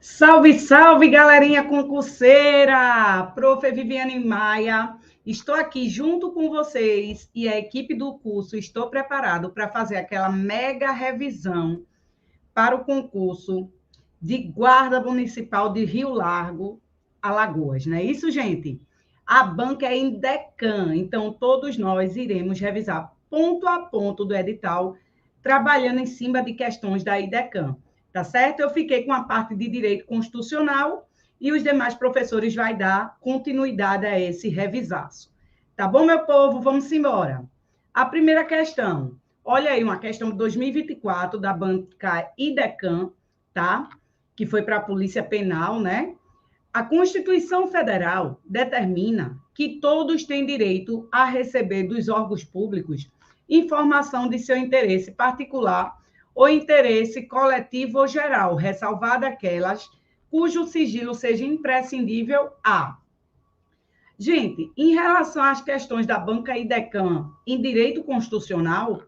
Salve, salve, galerinha concurseira! Prof. Viviane Maia, estou aqui junto com vocês e a equipe do curso. Estou preparado para fazer aquela mega revisão para o concurso de Guarda Municipal de Rio Largo, Alagoas, não é isso, gente? A banca é em Decã, então todos nós iremos revisar ponto a ponto do edital, trabalhando em cima de questões da IDECAM. Tá certo? Eu fiquei com a parte de direito constitucional e os demais professores vai dar continuidade a esse revisaço. Tá bom, meu povo? Vamos embora. A primeira questão. Olha aí, uma questão de 2024 da banca IDECAM, tá? Que foi para a Polícia Penal, né? A Constituição Federal determina que todos têm direito a receber dos órgãos públicos informação de seu interesse particular ou interesse coletivo ou geral, ressalvada aquelas cujo sigilo seja imprescindível a... Gente, em relação às questões da banca IDECAM em direito constitucional,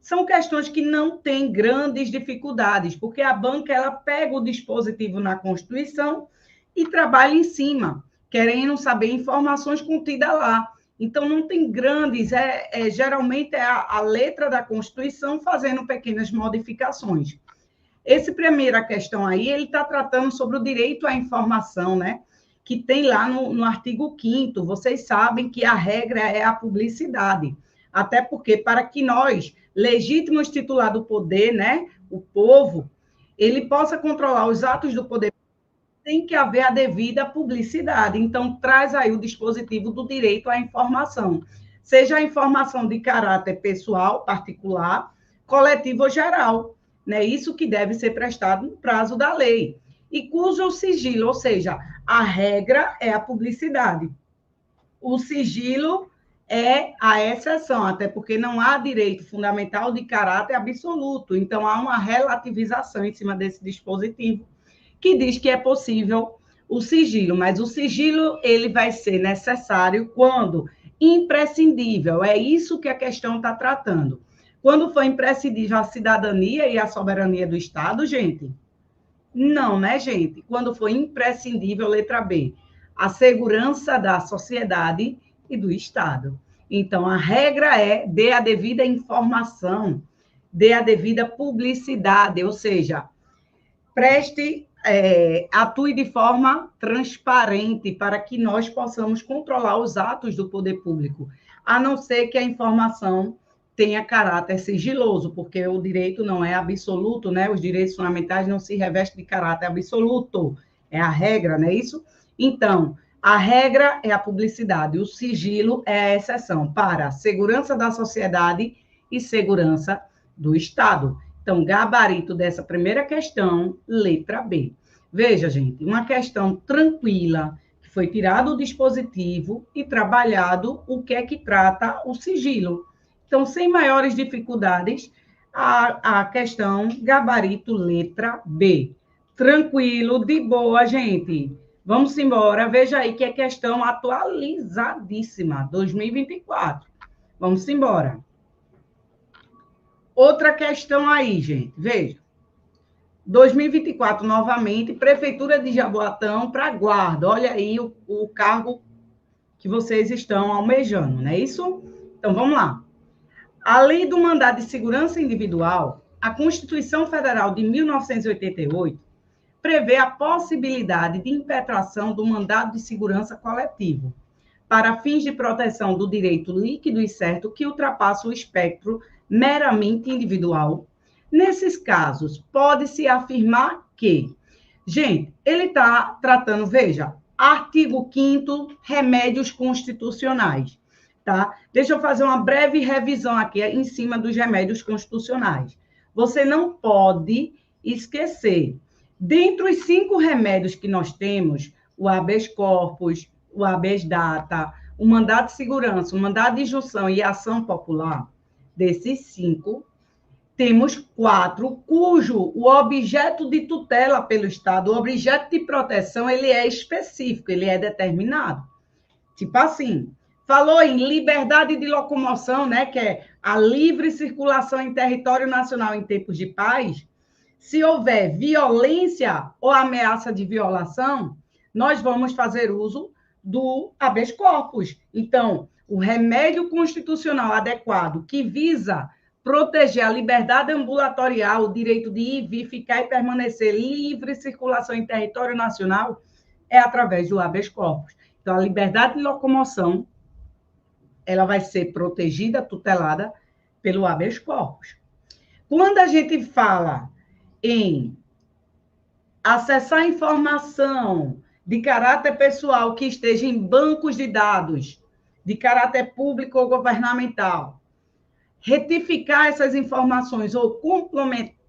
são questões que não têm grandes dificuldades, porque a banca ela pega o dispositivo na Constituição e trabalha em cima, querendo saber informações contidas lá. Então, não tem grandes, geralmente é a letra da Constituição fazendo pequenas modificações. Essa primeira questão aí, ele está tratando sobre o direito à informação, né? Que tem lá no artigo 5º, vocês sabem que a regra é a publicidade, até porque para que nós, legítimos titulados do poder, né, o povo, ele possa controlar os atos do poder, tem que haver a devida publicidade. Então, traz aí o dispositivo do direito à informação, seja a informação de caráter pessoal, particular, coletivo ou geral. Né? Isso que deve ser prestado no prazo da lei. E cujo sigilo, ou seja, a regra é a publicidade. O sigilo é a exceção, até porque não há direito fundamental de caráter absoluto. Então, há uma relativização em cima desse dispositivo que diz que é possível o sigilo, mas o sigilo ele vai ser necessário quando imprescindível. É isso que a questão está tratando. Quando for imprescindível a cidadania e a soberania do Estado, gente? Não, né, gente? Quando for imprescindível, letra B, a segurança da sociedade e do Estado. Então, a regra é dê a devida informação, dê a devida publicidade, ou seja, atue de forma transparente para que nós possamos controlar os atos do poder público, a não ser que a informação tenha caráter sigiloso, porque o direito não é absoluto, né? Os direitos fundamentais não se revestem de caráter absoluto, é a regra, não é isso? Então, a regra é a publicidade, o sigilo é a exceção para a segurança da sociedade e segurança do Estado. Então, gabarito dessa primeira questão, letra B. Veja, gente, uma questão tranquila, que foi tirado o dispositivo e trabalhado o que é que trata o sigilo. Então, sem maiores dificuldades, a questão gabarito letra B. Tranquilo, de boa, gente. Vamos embora. Veja aí que é questão atualizadíssima, 2024. Vamos embora. Outra questão aí, gente, veja. 2024, novamente, Prefeitura de Jaboatão para guarda. Olha aí o cargo que vocês estão almejando, não é isso? Então, vamos lá. A Lei do Mandado de Segurança Individual, a Constituição Federal de 1988, prevê a possibilidade de impetração do mandado de segurança coletivo para fins de proteção do direito líquido e certo que ultrapassa o espectro meramente individual. Nesses casos, pode-se afirmar que, gente, ele está tratando, veja, artigo 5º, remédios constitucionais, tá? Deixa eu fazer uma breve revisão aqui em cima dos remédios constitucionais. Você não pode esquecer, dentre os 5 remédios que nós temos, o habeas corpus, o habeas data, o mandado de segurança, o mandado de injunção e a ação popular, desses 5, temos 4, cujo o objeto de tutela pelo Estado, o objeto de proteção, ele é específico, ele é determinado. Tipo assim, falou em liberdade de locomoção, né, que é a livre circulação em território nacional em tempos de paz, Se houver violência ou ameaça de violação, nós vamos fazer uso do habeas corpus. Então, o remédio constitucional adequado que visa proteger a liberdade ambulatorial, o direito de ir, vir, ficar e permanecer livre circulação em território nacional, é através do habeas corpus. Então, a liberdade de locomoção, ela vai ser protegida, tutelada pelo habeas corpus. Quando a gente fala em acessar informação de caráter pessoal que esteja em bancos de dados de caráter público ou governamental, retificar essas informações ou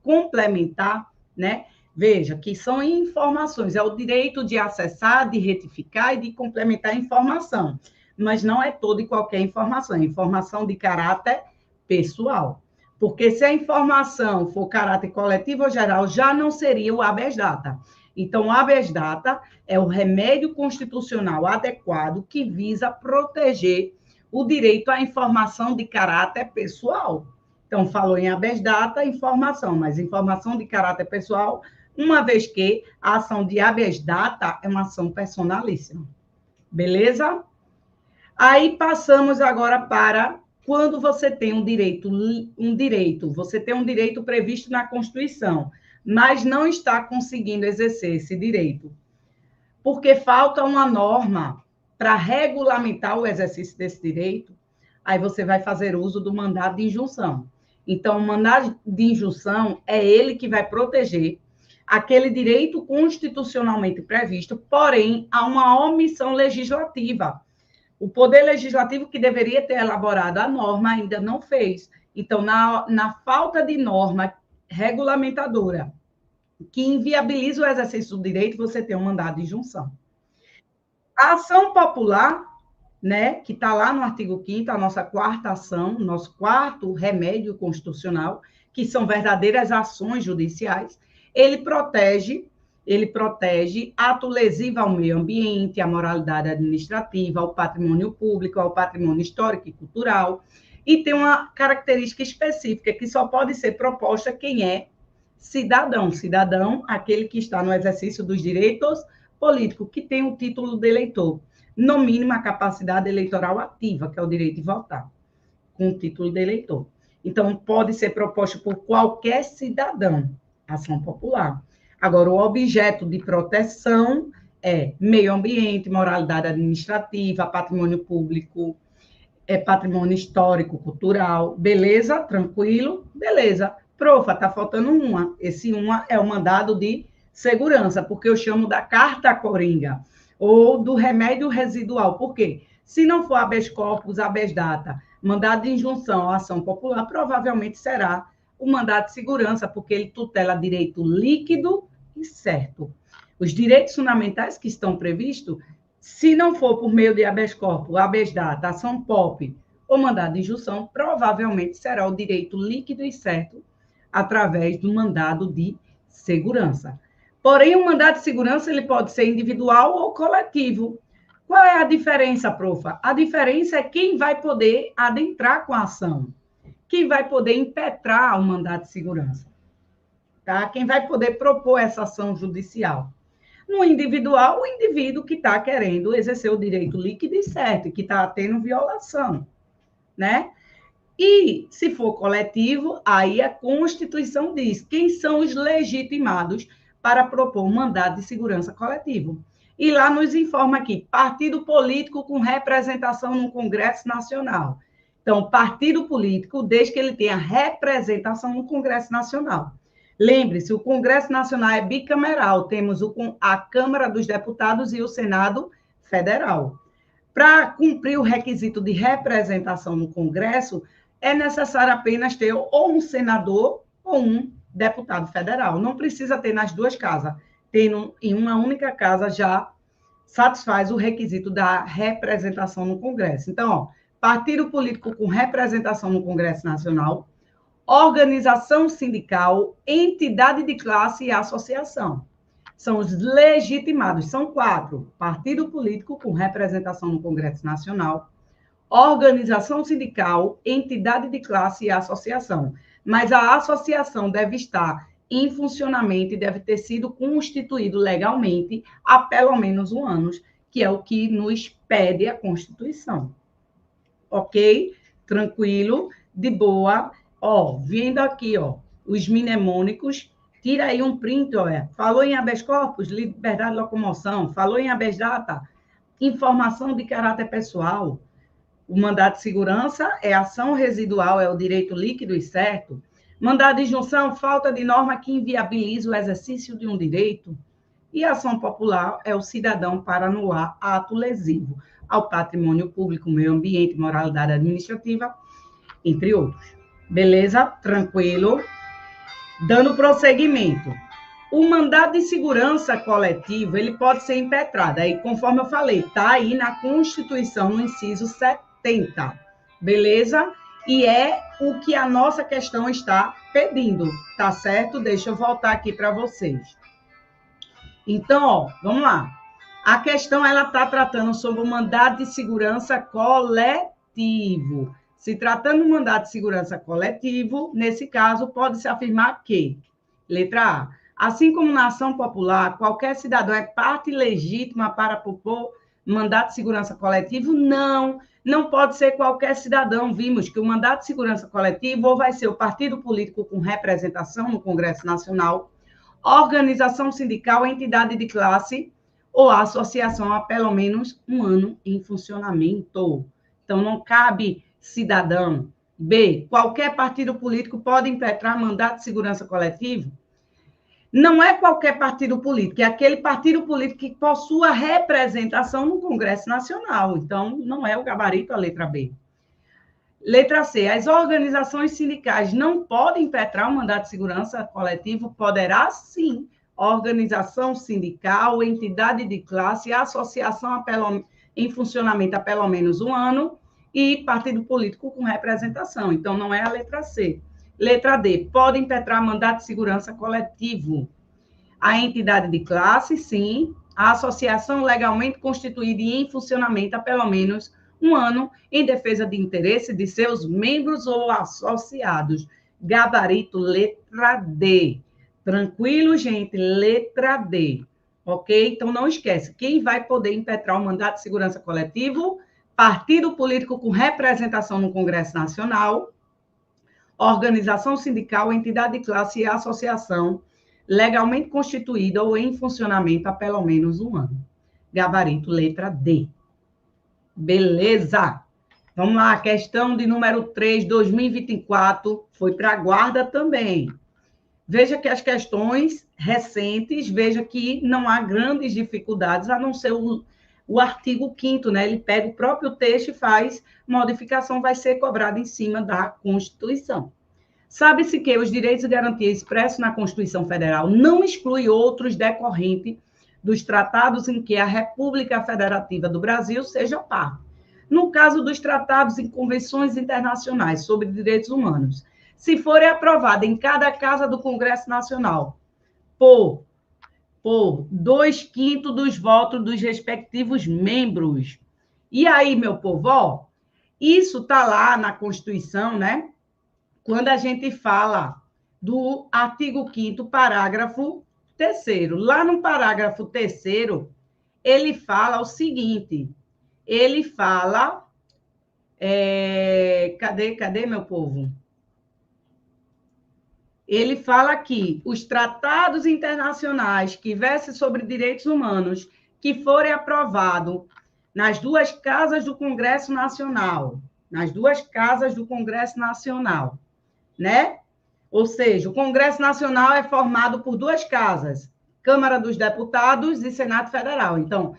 complementar, né? Veja que são informações, é o direito de acessar, de retificar e de complementar a informação, mas não é toda e qualquer informação, é informação de caráter pessoal. Porque se a informação for caráter coletivo ou geral, já não seria o habeas data. Então, o habeas data é o remédio constitucional adequado que visa proteger o direito à informação de caráter pessoal. Então, falou em habeas data, informação, mas informação de caráter pessoal, uma vez que a ação de habeas data é uma ação personalíssima. Beleza? Aí passamos agora para quando você tem um direito, você tem um direito previsto na Constituição, mas não está conseguindo exercer esse direito, porque falta uma norma para regulamentar o exercício desse direito, aí você vai fazer uso do mandado de injunção. Então, o mandado de injunção é ele que vai proteger aquele direito constitucionalmente previsto, porém, há uma omissão legislativa. O Poder Legislativo, que deveria ter elaborado a norma, ainda não fez. Então, na falta de norma regulamentadora que inviabiliza o exercício do direito, você tem um mandado de injunção. A ação popular, né, que está lá no artigo 5º, a nossa quarta ação, nosso quarto remédio constitucional, que são verdadeiras ações judiciais, ele protege ato lesivo ao meio ambiente, à moralidade administrativa, ao patrimônio público, ao patrimônio histórico e cultural, e tem uma característica específica que só pode ser proposta quem é cidadão. Cidadão, aquele que está no exercício dos direitos políticos, que tem o título de eleitor, no mínimo a capacidade eleitoral ativa, que é o direito de votar, com o título de eleitor. Então, pode ser proposta por qualquer cidadão, ação popular. Agora, o objeto de proteção é meio ambiente, moralidade administrativa, patrimônio público, patrimônio histórico, cultural. Beleza? Tranquilo? Beleza. Profa, está faltando uma. Esse uma é o mandado de segurança, porque eu chamo da carta coringa, ou do remédio residual. Por quê? Se não for habeas corpus, habeas data, mandado de injunção, ação popular, provavelmente será o mandado de segurança, porque ele tutela direito líquido e certo. Os direitos fundamentais que estão previstos, se não for por meio de habeas corpus, habeas data, ação POP ou mandado de injunção, provavelmente será o direito líquido e certo através do mandado de segurança. Porém, o mandado de segurança ele pode ser individual ou coletivo. Qual é a diferença, profa? A diferença é quem vai poder adentrar com a ação, quem vai poder impetrar o mandado de segurança, tá? Quem vai poder propor essa ação judicial. No individual, o indivíduo que está querendo exercer o direito líquido e certo, que está tendo violação, né? E, se for coletivo, aí a Constituição diz quem são os legitimados para propor um mandado de segurança coletivo. E lá nos informa aqui, partido político com representação no Congresso Nacional. Então, partido político, desde que ele tenha representação no Congresso Nacional. Lembre-se, o Congresso Nacional é bicameral, temos a Câmara dos Deputados e o Senado Federal. Para cumprir o requisito de representação no Congresso, é necessário apenas ter ou um senador ou um deputado federal. Não precisa ter nas duas casas. Tendo em uma única casa já satisfaz o requisito da representação no Congresso. Então, ó, partido político com representação no Congresso Nacional, organização sindical, entidade de classe e associação. São os legitimados, são 4. Partido político com representação no Congresso Nacional, organização sindical, entidade de classe e associação. Mas a associação deve estar em funcionamento e deve ter sido constituído legalmente há pelo menos 1 ano, que é o que nos pede a Constituição. Ok? Tranquilo, de boa. Ó, vindo aqui, ó, os mnemônicos, tira aí um print, olha. Falou em habeas corpus, liberdade de locomoção. Falou em habeas data, informação de caráter pessoal. O mandado de segurança é ação residual, é o direito líquido e certo. Mandado de injunção, falta de norma que inviabiliza o exercício de um direito. E ação popular é o cidadão para anular ato lesivo ao patrimônio público, meio ambiente, moralidade administrativa, entre outros. Beleza? Tranquilo? Dando prosseguimento. O mandado de segurança coletivo, ele pode ser impetrado. Aí, conforme eu falei, está aí na Constituição, no inciso 70. Beleza? E é o que a nossa questão está pedindo, tá certo? Deixa eu voltar aqui para vocês. Então, ó, vamos lá. A questão, ela está tratando sobre o mandado de segurança coletivo. Se tratando do mandado de segurança coletivo, nesse caso, pode-se afirmar que, letra A, assim como na ação popular, qualquer cidadão é parte legítima para propor mandato de segurança coletivo? Não pode ser qualquer cidadão. Vimos que o mandato de segurança coletivo ou vai ser o partido político com representação no Congresso Nacional, organização sindical, entidade de classe ou associação há pelo menos 1 ano em funcionamento. Então, não cabe cidadão. B, qualquer partido político pode impetrar mandato de segurança coletivo? Não é qualquer partido político, é aquele partido político que possua representação no Congresso Nacional. Então, não é o gabarito a letra B. Letra C, as organizações sindicais não podem impetrar um mandato de segurança coletivo? Poderá sim. Organização sindical, entidade de classe, associação em funcionamento há pelo menos 1 ano e partido político com representação. Então, não é a letra C. Letra D, pode impetrar mandato de segurança coletivo. A entidade de classe, sim. A associação legalmente constituída e em funcionamento há pelo menos 1 ano em defesa de interesse de seus membros ou associados. Gabarito, letra D. Tranquilo, gente? Letra D. Ok? Então, não esquece. Quem vai poder impetrar o mandato de segurança coletivo? Partido político com representação no Congresso Nacional, organização sindical, entidade de classe e associação legalmente constituída ou em funcionamento há pelo menos 1 ano. Gabarito, letra D. Beleza. Vamos lá, questão de número 3, 2024, foi para a guarda também. Veja que as questões recentes, veja que não há grandes dificuldades, a não ser o artigo 5º, né? Ele pega o próprio texto e faz modificação, vai ser cobrada em cima da Constituição. Sabe-se que os direitos e garantias expressos na Constituição Federal não excluem outros decorrentes dos tratados em que a República Federativa do Brasil seja parte. No caso dos tratados e convenções internacionais sobre direitos humanos, se forem aprovados em cada casa do Congresso Nacional por 2/5 dos votos dos respectivos membros. E aí, meu povo, ó, isso está lá na Constituição, né? Quando a gente fala do artigo 5º, parágrafo 3º. Lá no parágrafo 3º, ele fala o seguinte, ele fala... Cadê, meu povo? Ele fala que os tratados internacionais que versem sobre direitos humanos que forem aprovados nas 2 casas do Congresso Nacional, né? Ou seja, o Congresso Nacional é formado por 2 casas, Câmara dos Deputados e Senado Federal. Então,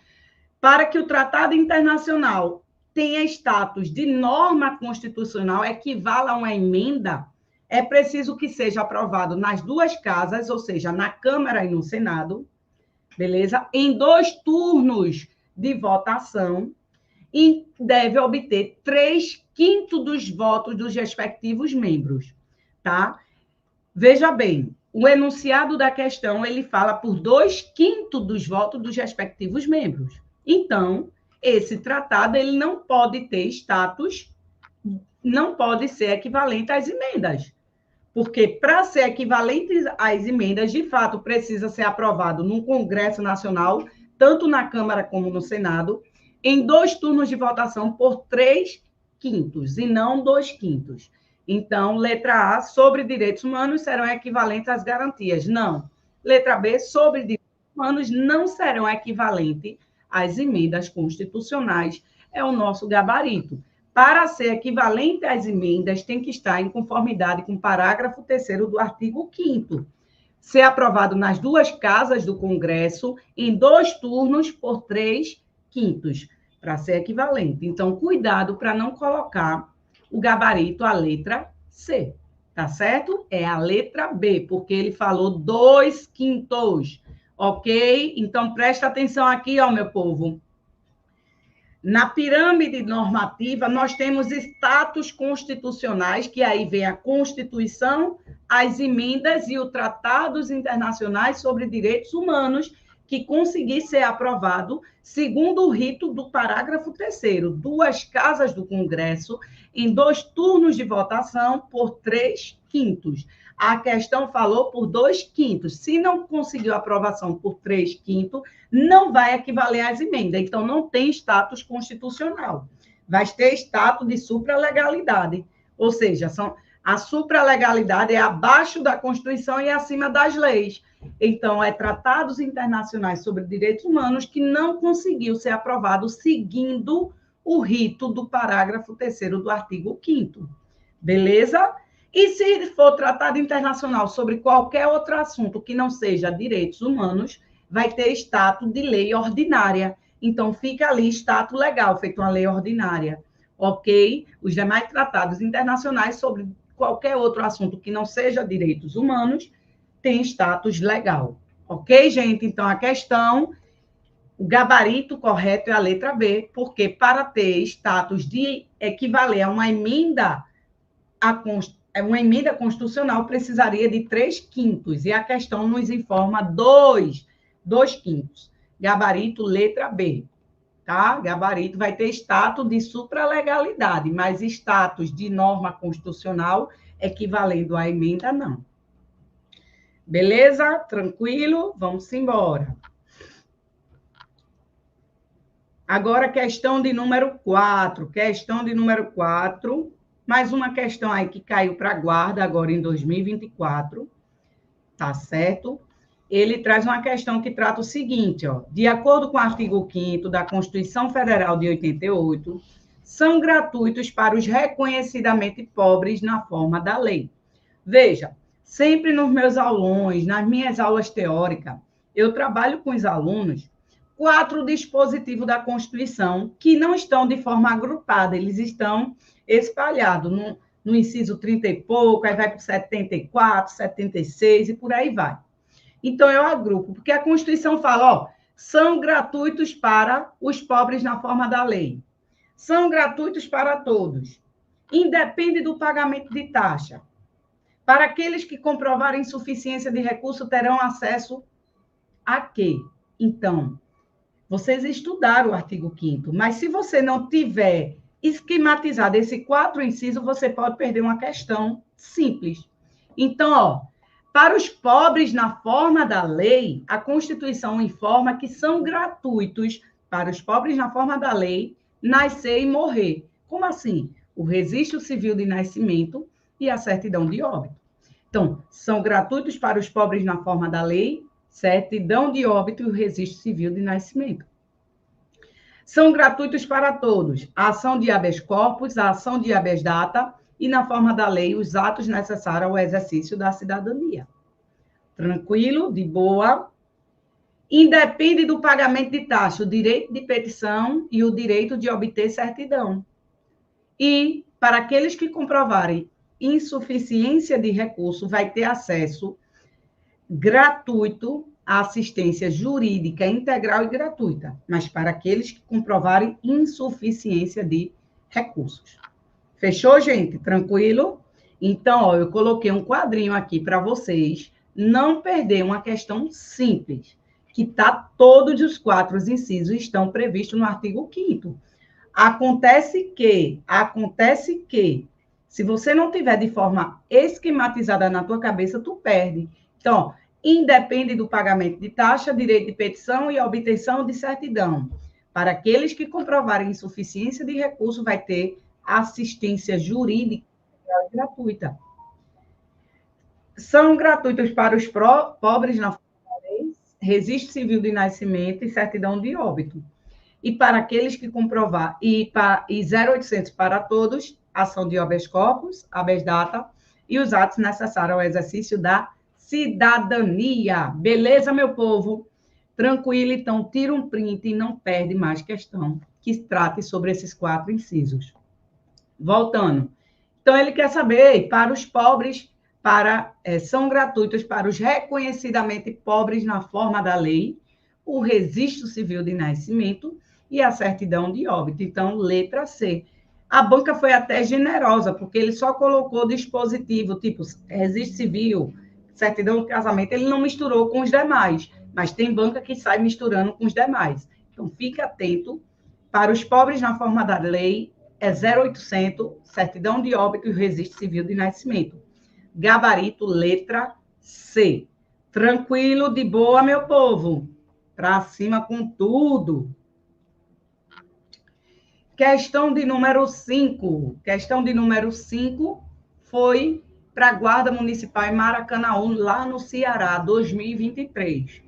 para que o tratado internacional tenha status de norma constitucional, equivala a uma emenda, é preciso que seja aprovado nas 2 casas, ou seja, na Câmara e no Senado, beleza? Em 2 turnos de votação, e deve obter 3/5 dos votos dos respectivos membros, tá? Veja bem, o enunciado da questão, ele fala por 2/5 dos votos dos respectivos membros. Então, esse tratado, ele não pode ter status, não pode ser equivalente às emendas, Porque para ser equivalente às emendas, de fato, precisa ser aprovado no Congresso Nacional, tanto na Câmara como no Senado, em 2 turnos de votação por 3/5, e não 2/5. Então, letra A, sobre direitos humanos, serão equivalentes às garantias. Não. Letra B, sobre direitos humanos, não serão equivalentes às emendas constitucionais. É o nosso gabarito. Para ser equivalente às emendas, tem que estar em conformidade com o parágrafo 3º do artigo 5º. Ser aprovado nas 2 casas do Congresso, em 2 turnos por 3/5, para ser equivalente. Então, cuidado para não colocar o gabarito, a letra C, tá certo? É a letra B, porque ele falou 2/5, ok? Então, presta atenção aqui, ó, meu povo. Na pirâmide normativa, nós temos status constitucionais, que aí vem a Constituição, as emendas e os tratados internacionais sobre direitos humanos, que conseguir ser aprovado segundo o rito do parágrafo 3º, 2 casas do Congresso, em 2 turnos de votação por 3/5. A questão falou por 2/5. Se não conseguiu aprovação por 3/5, não vai equivaler às emendas. Então, não tem status constitucional. Vai ter status de supralegalidade. Ou seja, a supralegalidade é abaixo da Constituição e acima das leis. Então, é tratados internacionais sobre direitos humanos que não conseguiu ser aprovado seguindo o rito do parágrafo 3º do artigo 5º. Beleza? E se for tratado internacional sobre qualquer outro assunto que não seja direitos humanos, vai ter status de lei ordinária. Então, fica ali status legal, feito uma lei ordinária. Ok? Os demais tratados internacionais sobre qualquer outro assunto que não seja direitos humanos tem status legal. Ok, gente? Então, a questão, o gabarito correto é a letra B, porque para ter status de equivaler a uma emenda constitucional precisaria de 3/5, e a questão nos informa 2/5. Gabarito, letra B, tá? Gabarito vai ter status de supralegalidade, mas status de norma constitucional equivalendo à emenda, não. Beleza? Tranquilo? Vamos embora. Agora, questão de número 4. Questão de número 4. Mais uma questão aí que caiu para a guarda agora em 2024. Tá certo? Ele traz uma questão que trata o seguinte, ó. De acordo com o artigo 5º da Constituição Federal de 88, são gratuitos para os reconhecidamente pobres na forma da lei. Veja, sempre nos meus aulões, nas minhas aulas teóricas, eu trabalho com os alunos 4 dispositivos da Constituição que não estão de forma agrupada, eles estão espalhados no inciso 30 e pouco, aí vai para o 74, 76 e por aí vai. Então, eu agrupo, porque a Constituição fala, ó, são gratuitos para os pobres na forma da lei. São gratuitos para todos. Independe do pagamento de taxa. Para aqueles que comprovarem insuficiência de recurso, terão acesso a quê? Então, vocês estudaram o artigo 5º, mas se você não tiver esquematizado esse 4 incisos, você pode perder uma questão simples. Então, ó, para os pobres na forma da lei, a Constituição informa que são gratuitos para os pobres na forma da lei nascer e morrer. Como assim? O registro civil de nascimento e a certidão de óbito. Então, são gratuitos para os pobres na forma da lei, certidão de óbito e o registro civil de nascimento. São gratuitos para todos a ação de habeas corpus, a ação de habeas data e, na forma da lei, os atos necessários ao exercício da cidadania. Tranquilo? De boa? Independe do pagamento de taxa, o direito de petição e o direito de obter certidão. E, para aqueles que comprovarem insuficiência de recurso, vai ter acesso gratuito à assistência jurídica integral e gratuita, mas para aqueles que comprovarem insuficiência de recursos. Fechou, gente? Tranquilo? Então, ó, eu coloquei um quadrinho aqui para vocês não perder uma questão simples, que tá todos os 4 incisos estão previstos no artigo 5º. Acontece que Se você não tiver de forma esquematizada na tua cabeça, tu perde. Então, independe do pagamento de taxa, direito de petição e obtenção de certidão. Para aqueles que comprovarem insuficiência de recurso, vai ter assistência jurídica gratuita. São gratuitos para os pobres na lei, registro civil de nascimento e certidão de óbito. E para aqueles que comprovar, e 0800 para todos, ação de habeas corpus, habeas data, e os atos necessários ao exercício da cidadania. Beleza, meu povo? Tranquilo, então, tira um print e não perde mais questão que trate sobre esses 4 incisos. Voltando. Então, ele quer saber, para os pobres, são gratuitos para os reconhecidamente pobres na forma da lei, o registro civil de nascimento e a certidão de óbito. Então, letra C. A banca foi até generosa, porque ele só colocou dispositivo, tipo registro civil, certidão de casamento, ele não misturou com os demais, mas tem banca que sai misturando com os demais. Então, fique atento. Para os pobres na forma da lei, é 0800, certidão de óbito e registro civil de nascimento. Gabarito, letra C. Tranquilo, de boa, meu povo. Para cima com tudo. Questão de número 5. Questão de número 5 foi para a Guarda Municipal em Maracanaú, lá no Ceará, 2023.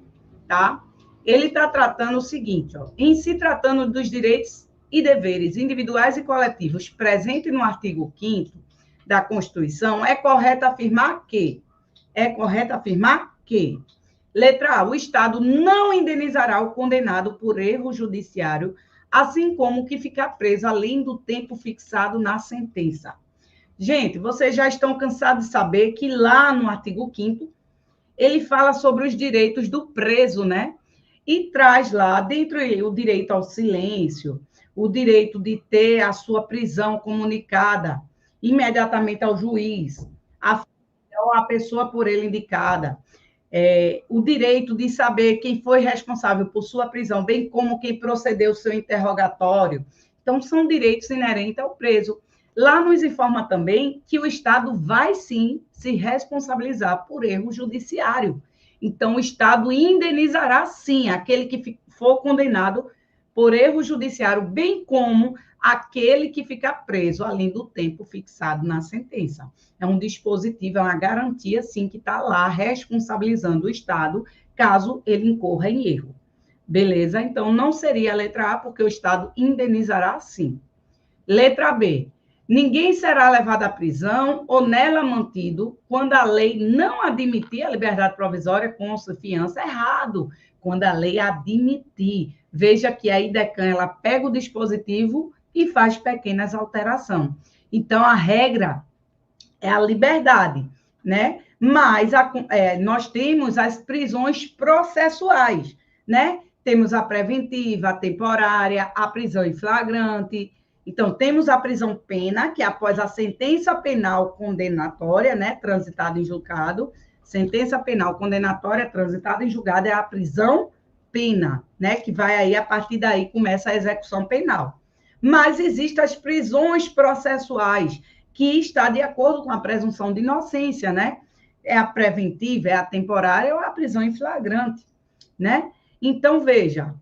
Tá? Ele está tratando o seguinte, ó, em se tratando dos direitos e deveres individuais e coletivos presentes no artigo 5º da Constituição, é correto afirmar que, letra A, o Estado não indenizará o condenado por erro judiciário, assim como o que ficar preso além do tempo fixado na sentença. Gente, vocês já estão cansados de saber que lá no artigo 5º, ele fala sobre os direitos do preso, né? E traz lá, dentro o direito ao silêncio, o direito de ter a sua prisão comunicada imediatamente ao juiz, a pessoa por ele indicada, o direito de saber quem foi responsável por sua prisão, bem como quem procedeu ao seu interrogatório. Então, são direitos inerentes ao preso. Lá nos informa também que o Estado vai, sim, se responsabilizar por erro judiciário. Então, o Estado indenizará, sim, aquele que for condenado por erro judiciário, bem como aquele que fica preso, além do tempo fixado na sentença. É um dispositivo, é uma garantia, sim, que está lá responsabilizando o Estado, caso ele incorra em erro. Beleza? Então, não seria a letra A, porque o Estado indenizará, sim. Letra B. Ninguém será levado à prisão ou nela mantido quando a lei não admitir a liberdade provisória com fiança. Errado. Quando a lei admitir. Veja que a IDECAN, ela pega o dispositivo e faz pequenas alterações. Então, a regra é a liberdade, né? Mas nós temos as prisões processuais, né? Temos a preventiva, a temporária, a prisão em flagrante. Então, temos a prisão pena, que é após a sentença penal condenatória, né, transitada em julgado. Sentença penal condenatória transitada em julgado é a prisão pena, né, que vai aí, a partir daí, começa a execução penal. Mas existem as prisões processuais, que está de acordo com a presunção de inocência, né? É a preventiva, é a temporária ou a prisão em flagrante, né? Então, veja,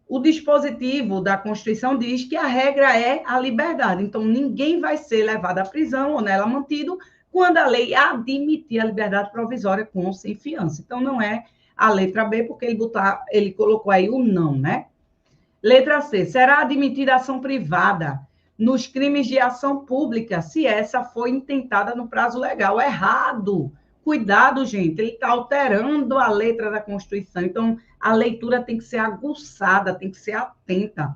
o dispositivo da Constituição diz que a regra é a liberdade. Então, ninguém vai ser levado à prisão ou nela mantido quando a lei admitir a liberdade provisória com ou sem fiança. Então, não é a letra B, porque ele colocou aí o não, né? Letra C. Será admitida ação privada nos crimes de ação pública, se essa for intentada no prazo legal. Errado. Cuidado, gente, ele está alterando a letra da Constituição. Então, a leitura tem que ser aguçada, tem que ser atenta.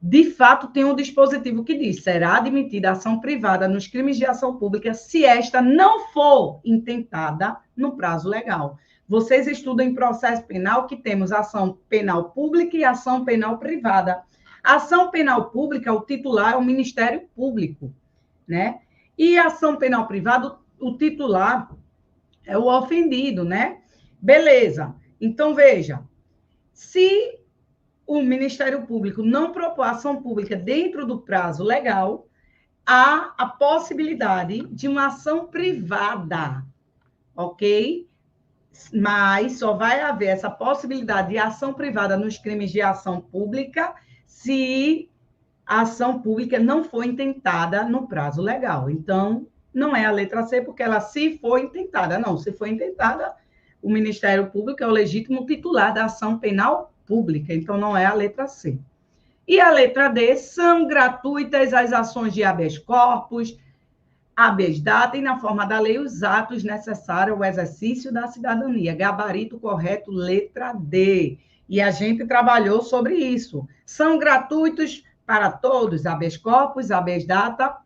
De fato, tem um dispositivo que diz: será admitida ação privada nos crimes de ação pública se esta não for intentada no prazo legal. Vocês estudam em processo penal que temos ação penal pública e ação penal privada. Ação penal pública, o titular é o Ministério Público, né? E ação penal privada, o titular é o ofendido, né? Beleza. Então, veja, se o Ministério Público não propor ação pública dentro do prazo legal, há a possibilidade de uma ação privada, ok? Mas só vai haver essa possibilidade de ação privada nos crimes de ação pública se a ação pública não for intentada no prazo legal. Então, não é a letra C, porque ela se for intentada. Não, se for intentada, o Ministério Público é o legítimo titular da ação penal pública. Então, não é a letra C. E a letra D, são gratuitas as ações de habeas corpus, habeas data e, na forma da lei, os atos necessários ao exercício da cidadania. Gabarito correto, letra D. E a gente trabalhou sobre isso. São gratuitos para todos, habeas corpus, habeas data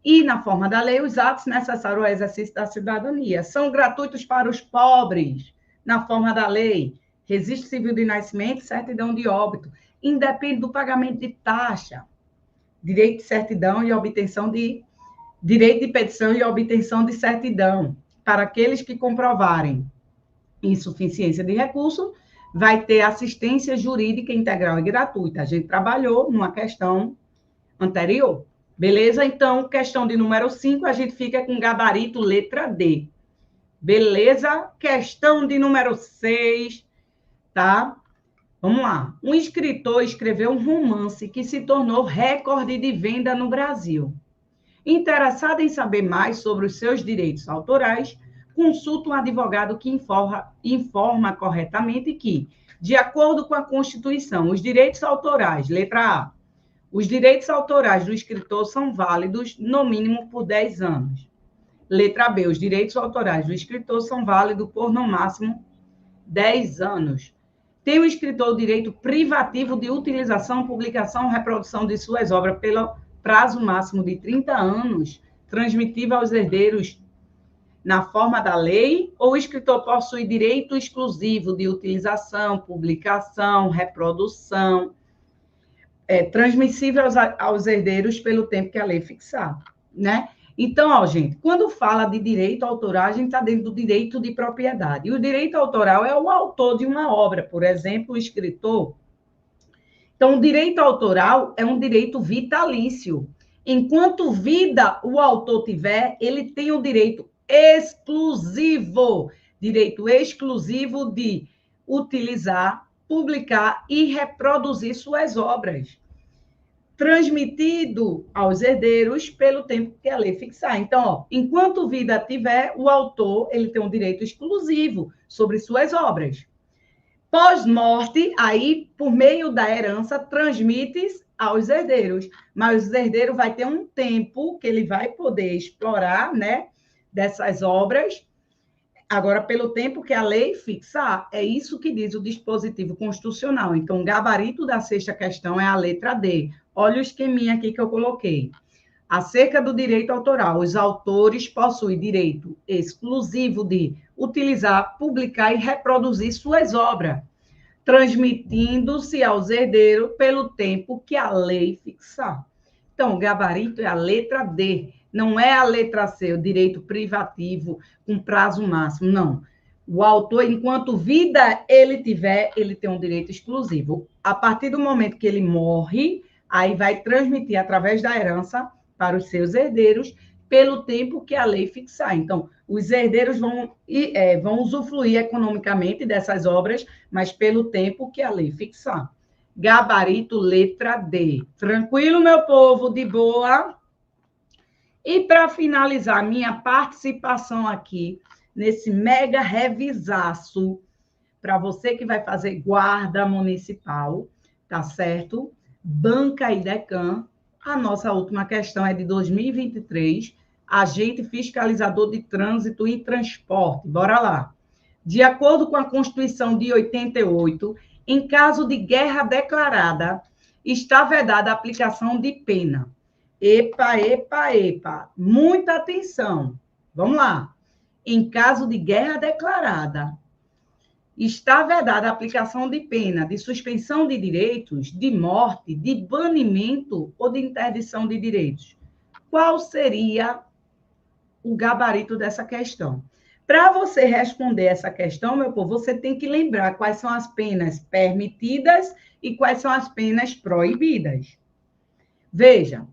e, na forma da lei, os atos necessários ao exercício da cidadania. São gratuitos para os pobres, na forma da lei, registro civil de nascimento, certidão de óbito, independe do pagamento de taxa, direito de certidão e obtenção de direito de petição e obtenção de certidão. Para aqueles que comprovarem insuficiência de recurso, vai ter assistência jurídica integral e gratuita. A gente trabalhou numa questão anterior. Beleza? Então, questão de número 5, a gente fica com gabarito letra D. Beleza? Questão de número 6, tá? Vamos lá. Um escritor escreveu um romance que se tornou recorde de venda no Brasil. Interessado em saber mais sobre os seus direitos autorais, consulta um advogado que informa corretamente que, de acordo com a Constituição, os direitos autorais, letra A, os direitos autorais do escritor são válidos no mínimo por 10 anos. Letra B, os direitos autorais do escritor são válidos por no máximo 10 anos. Tem o escritor o direito privativo de utilização, publicação, reprodução de suas obras pelo prazo máximo de 30 anos, transmitível aos herdeiros na forma da lei, ou o escritor possui direito exclusivo de utilização, publicação, reprodução, transmissível aos herdeiros pelo tempo que a lei fixar, né? Então, ó, gente, quando fala de direito autoral, a gente está dentro do direito de propriedade. E o direito autoral é o autor de uma obra, por exemplo, o escritor. Então, o direito autoral é um direito vitalício. Enquanto vida o autor tiver, ele tem o direito exclusivo de utilizar, publicar e reproduzir suas obras, transmitido aos herdeiros pelo tempo que a lei fixar. Então, ó, enquanto vida tiver, o autor ele tem um direito exclusivo sobre suas obras. Pós-morte, aí, por meio da herança, transmite aos herdeiros. Mas o herdeiro vai ter um tempo que ele vai poder explorar, né, dessas obras, agora, pelo tempo que a lei fixar. É isso que diz o dispositivo constitucional. Então, o gabarito da sexta questão é a letra D. Olha o esqueminha aqui que eu coloquei. Acerca do direito autoral, os autores possuem direito exclusivo de utilizar, publicar e reproduzir suas obras, transmitindo-se aos herdeiros pelo tempo que a lei fixar. Então, o gabarito é a letra D, não é a letra C, o direito privativo com prazo máximo, não. O autor, enquanto vida ele tiver, ele tem um direito exclusivo. A partir do momento que ele morre, aí vai transmitir através da herança para os seus herdeiros pelo tempo que a lei fixar. Então, os herdeiros vão usufruir economicamente dessas obras, mas pelo tempo que a lei fixar. Gabarito, letra D. Tranquilo, meu povo? De boa? E para finalizar minha participação aqui, nesse mega revisaço, para você que vai fazer guarda municipal, tá certo? Banca e Decam, a nossa última questão é de 2023, agente fiscalizador de trânsito e transporte. Bora lá. De acordo com a Constituição de 88, em caso de guerra declarada, está vedada a aplicação de pena. Epa, epa, epa. Muita atenção. Vamos lá. Em caso de guerra declarada, está vedada a aplicação de pena de suspensão de direitos, de morte, de banimento ou de interdição de direitos. Qual seria o gabarito dessa questão? Para você responder essa questão, meu povo, você tem que lembrar quais são as penas permitidas e quais são as penas proibidas. Veja,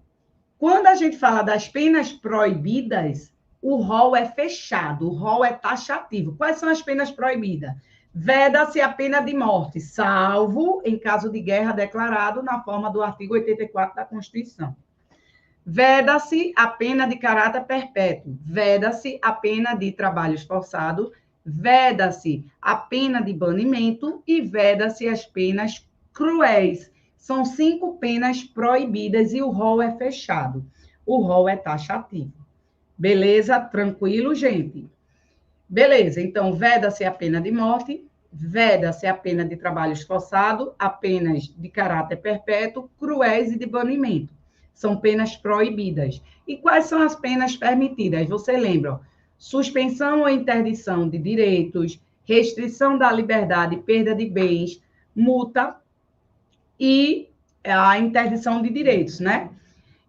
Quando a gente fala das penas proibidas, o rol é fechado, o rol é taxativo. Quais são as penas proibidas? Veda-se a pena de morte, salvo em caso de guerra declarado na forma do artigo 84 da Constituição. Veda-se a pena de caráter perpétuo, veda-se a pena de trabalhos forçados, veda-se a pena de banimento e veda-se as penas cruéis. São 5 penas proibidas e o rol é fechado. O rol é taxativo. Beleza? Tranquilo, gente? Beleza, então, veda-se a pena de morte, veda-se a pena de trabalhos forçados, a penas de caráter perpétuo, cruéis e de banimento. São penas proibidas. E quais são as penas permitidas? Você lembra? Suspensão ou interdição de direitos, restrição da liberdade, perda de bens, multa e a interdição de direitos, né?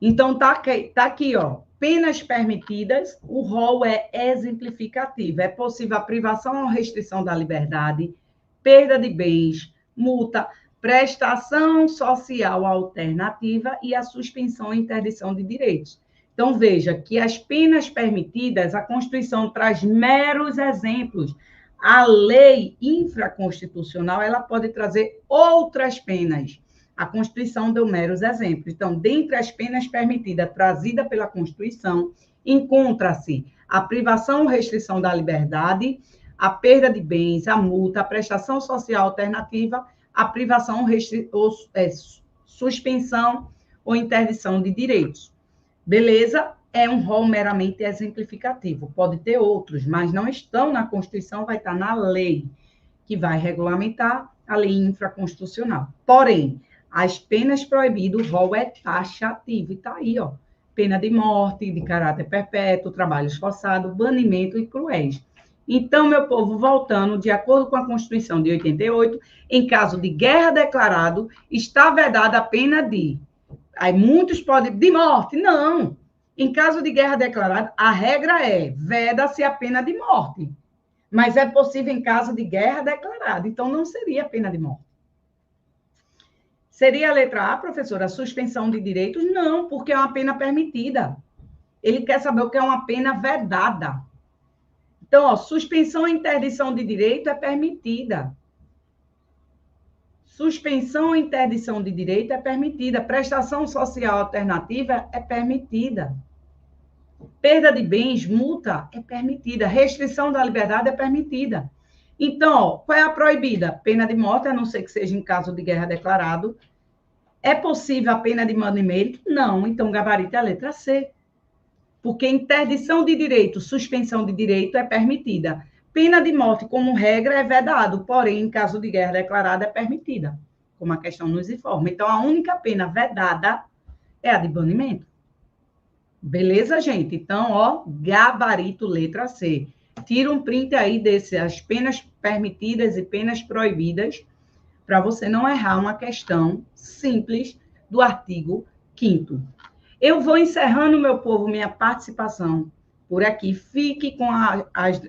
Então, tá aqui, ó. Penas permitidas, o rol é exemplificativo. É possível a privação ou restrição da liberdade, perda de bens, multa, prestação social alternativa e a suspensão e interdição de direitos. Então, veja que as penas permitidas, a Constituição traz meros exemplos. A lei infraconstitucional, ela pode trazer outras penas. A Constituição deu meros exemplos. Então, dentre as penas permitidas trazidas pela Constituição, encontra-se a privação ou restrição da liberdade, a perda de bens, a multa, a prestação social alternativa, a privação ou suspensão ou interdição de direitos. Beleza? É um rol meramente exemplificativo. Pode ter outros, mas não estão na Constituição, vai estar na lei, que vai regulamentar a lei infraconstitucional. Porém, as penas proibidas, o rol é taxativo. E está aí, ó. Pena de morte, de caráter perpétuo, trabalhos forçados, banimento e cruéis. Então, meu povo, voltando, de acordo com a Constituição de 88, em caso de guerra declarado, está vedada a pena de... Aí muitos podem... De morte? Não. Em caso de guerra declarada, a regra é veda-se a pena de morte. Mas é possível em caso de guerra declarada. Então, não seria pena de morte. Seria a letra A, professora, a suspensão de direitos? Não, porque é uma pena permitida. Ele quer saber o que é uma pena vedada. Então, ó, suspensão e interdição de direito é permitida. Suspensão e interdição de direito é permitida. Prestação social alternativa é permitida. Perda de bens, multa, é permitida. Restrição da liberdade é permitida. Então, ó, qual é a proibida? Pena de morte, a não ser que seja em caso de guerra declarado. É possível a pena de banimento? Não. Então, gabarito é a letra C. Porque interdição de direito, suspensão de direito é permitida. Pena de morte, como regra, é vedado, porém, em caso de guerra declarada, é permitida, como a questão nos informa. Então, a única pena vedada é a de banimento. Beleza, gente? Então, ó, gabarito, letra C. Tira um print aí dessas penas permitidas e penas proibidas, para você não errar uma questão simples do artigo 5º. Eu vou encerrando, meu povo, minha participação por aqui. Fique com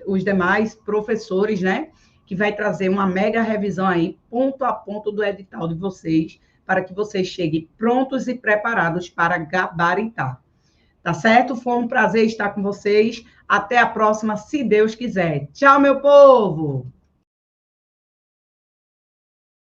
os demais professores, né? Que vai trazer uma mega revisão aí, ponto a ponto do edital de vocês, para que vocês cheguem prontos e preparados para gabaritar. Tá certo? Foi um prazer estar com vocês. Até a próxima, se Deus quiser. Tchau, meu povo!